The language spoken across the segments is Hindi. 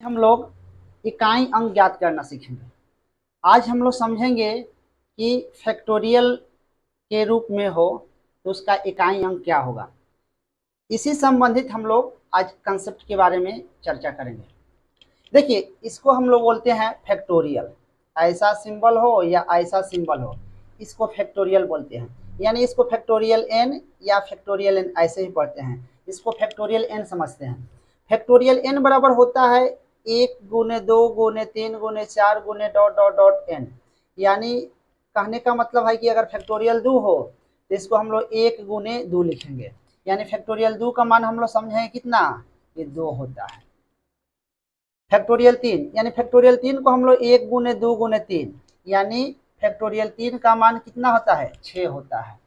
हम लोग इकाई अंक ज्ञात करना सीखेंगे। आज हम लोग समझेंगे कि फैक्टोरियल के रूप में हो तो उसका इकाई अंक क्या होगा। इसी संबंधित हम लोग आज कंसेप्ट के बारे में चर्चा करेंगे। देखिए, इसको हम लोग बोलते हैं फैक्टोरियल। ऐसा सिंबल हो या ऐसा सिंबल हो, इसको फैक्टोरियल बोलते हैं। यानी इसको फैक्टोरियल एन या फैक्टोरियल एन ऐसे ही पढ़ते हैं, इसको फैक्टोरियल एन समझते हैं। फैक्टोरियल एन बराबर होता है 1 गुने 2 गुने 3 गुने 4 गुने डॉट डॉट डॉट एन। यानी कहने का मतलब है कि अगर फैक्टोरियल 2 हो तो इसको हम लोग 1 गुने 2 लिखेंगे। यानी फैक्टोरियल 2 का मान हम लोग समझें कितना, ये 2 होता है। फैक्टोरियल 3 यानी फैक्टोरियल 3 को हम लोग 1 गुने 2 गुने 3, यानी फैक्टोरियल 3 का मान कितना होता है, 6 होता है।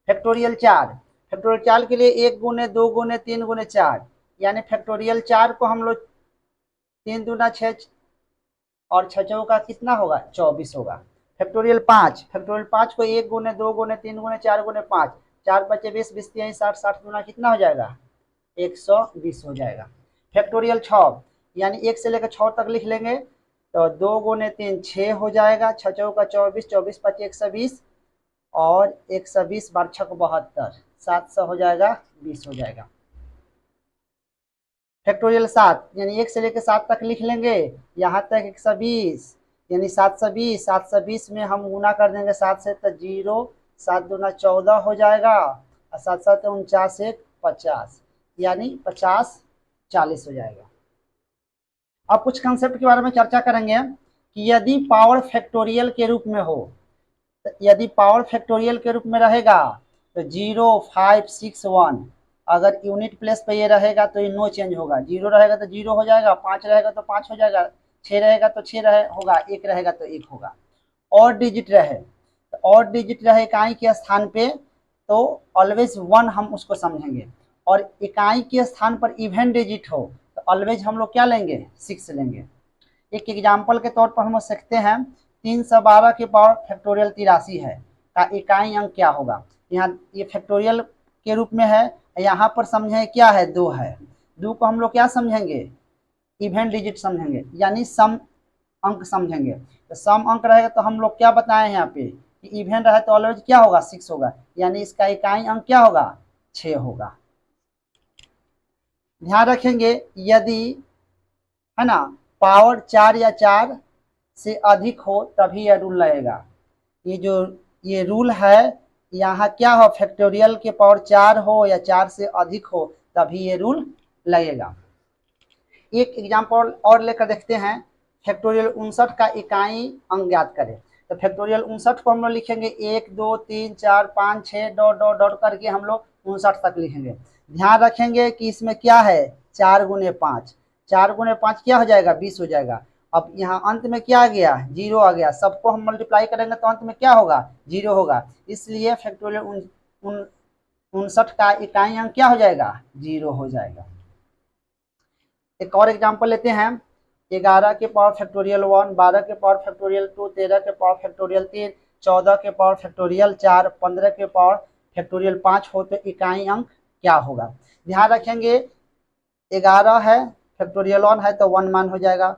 फैक्टोरियल 4, फैक्टोरियल 4 के लिए 1 गुने 2 गुने 3 गुने 4, यानी फैक्टोरियल 4 को हम लोग 3 दूना 6 और 6 चौका कितना होगा, 24 होगा। फैक्टोरियल 5, फैक्टोरियल 5 को 1 गुने 2 गुने 3 गुने 4 गुने 5, 4 5 20 20 3 60, 60 दूना कितना हो जाएगा, 120 हो जाएगा। फैक्टोरियल 6 यानी 1 से लेकर 6 तक लिख लेंगे तो 2 गुने 3 6 हो जाएगा, 6 चौका 24, 24 5 120 और 120 बार 6 72, 700 हो जाएगा, 20 हो जाएगा। फैक्टोरियल 7 यानी 1 से लेकर 7 तक लिख लेंगे, यहाँ तक 120 यानी 720, 720 में हम गुना कर देंगे 7 से तो 0, 7 दूना 14 हो जाएगा और 7 7 49 1 50, यानी 50 40 हो जाएगा। अब कुछ कंसेप्ट के बारे में चर्चा करेंगे कि यदि पावर फैक्टोरियल के रूप में हो, तो यदि पावर फैक्टोरियल के रूप में रहेगा तो 0 5 6 1, अगर यूनिट प्लेस पे ये रहेगा तो ये नो चेंज होगा। 0 रहेगा तो 0 हो जाएगा, 5 रहेगा तो 5 हो जाएगा, 6 रहेगा तो 6 होगा, 1 रहेगा तो 1 होगा। और डिजिट रहे तो और डिजिट रहे इकाई के स्थान पे तो ऑलवेज 1 हम उसको समझेंगे, और इकाई के स्थान पर इवन डिजिट हो तो ऑलवेज हम लोग क्या लेंगे, 6 लेंगे। एक एग्जाम्पल के तौर पर हम सकते हैं 312 के पावर फैक्टोरियल 83 है का इकाई अंक क्या होगा। यहाँ ये फैक्टोरियल के रूप में है, यहाँ पर समझें क्या है, 2 है। 2 को हम लोग क्या समझेंगे, इवन डिजिट समझेंगे, यानी सम अंक समझेंगे। तो सम अंक रहेगा तो हम लोग क्या बताएं यहाँ पे कि इवन रहे तो ऑलवेज क्या होगा, 6 होगा, यानी इसका इकाई अंक क्या होगा, 6 होगा। ध्यान रखेंगे यदि है ना पावर 4 या 4 से अधिक हो तभी यह रूल लगेगा। ये रूल है, यहाँ क्या हो, फैक्टोरियल के पावर 4 हो या 4 से अधिक हो तभी ये रूल लगेगा। एक एग्जाम्पल और लेकर देखते हैं, फैक्टोरियल 59 का इकाई अंक ज्ञात करें। तो फैक्टोरियल 59 को हम लोग लिखेंगे 1 2 3 4 5 6 डॉट डॉट डॉट करके हम लोग 59 तक लिखेंगे। ध्यान रखेंगे कि इसमें क्या है, 4 गुने 5, 4 गुने 5 क्या हो जाएगा, 20 हो जाएगा। अब यहाँ अंत में क्या आ गया, 0 आ गया, सबको हम मल्टीप्लाई करेंगे तो अंत में क्या होगा, 0 होगा। इसलिए फैक्टोरियल 59 का इकाई अंक क्या हो जाएगा, 0 हो जाएगा। एक और एग्जांपल लेते हैं, 11 के पावर फैक्टोरियल 1, 12 के पावर फैक्टोरियल 2, 13 के पावर फैक्टोरियल 3, 14 के पावर फैक्टोरियल 4, 15 के पावर फैक्टोरियल 5 हो तो इकाई अंक क्या होगा। ध्यान रखेंगे 11 है फैक्टोरियल 1 है तो 1 मान हो जाएगा,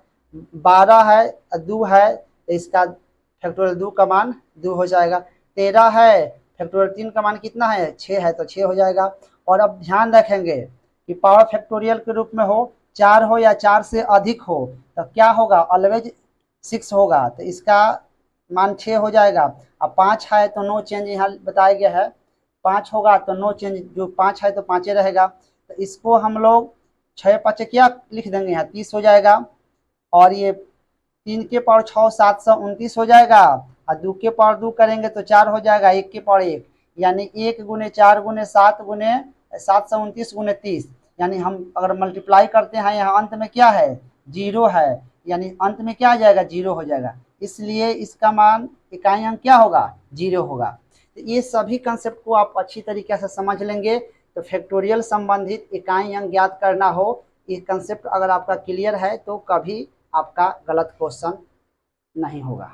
12 है 2 है तो इसका फैक्टोरियल 2 का मान 2 हो जाएगा, 13 है फैक्टोरियल 3 का मान कितना है, 6 है तो 6 हो जाएगा। और अब ध्यान रखेंगे कि पावर फैक्टोरियल के रूप में हो, 4 हो या 4 से अधिक हो तो क्या होगा, ऑलवेज 6 होगा तो इसका मान 6 हो जाएगा। अब 5 है तो नो चेंज यहाँ बताया गया है, 5 होगा तो नो चेंज, जो 5 है तो 5 रहेगा। तो इसको हम लोग 6 5 क्या लिख देंगे, यहाँ 30 हो जाएगा। और ये 3 के पावर 6 729 हो जाएगा, और 2 के पावर 2 करेंगे तो 4 हो जाएगा, 1 के पावर 1, यानी 1 गुने 4 गुने 7 गुने 729 गुने 30, यानी हम अगर मल्टीप्लाई करते हैं यहाँ अंत में क्या है, 0 है, यानी अंत में क्या आ जाएगा, 0 हो जाएगा। इसलिए इसका मान इकाई अंक क्या होगा, 0 होगा। तो ये सभी कंसेप्ट को आप अच्छी तरीके से समझ लेंगे तो फैक्टोरियल संबंधित इकाई अंक ज्ञात करना हो, ये कंसेप्ट अगर आपका क्लियर है तो कभी आपका गलत क्वेश्चन नहीं होगा।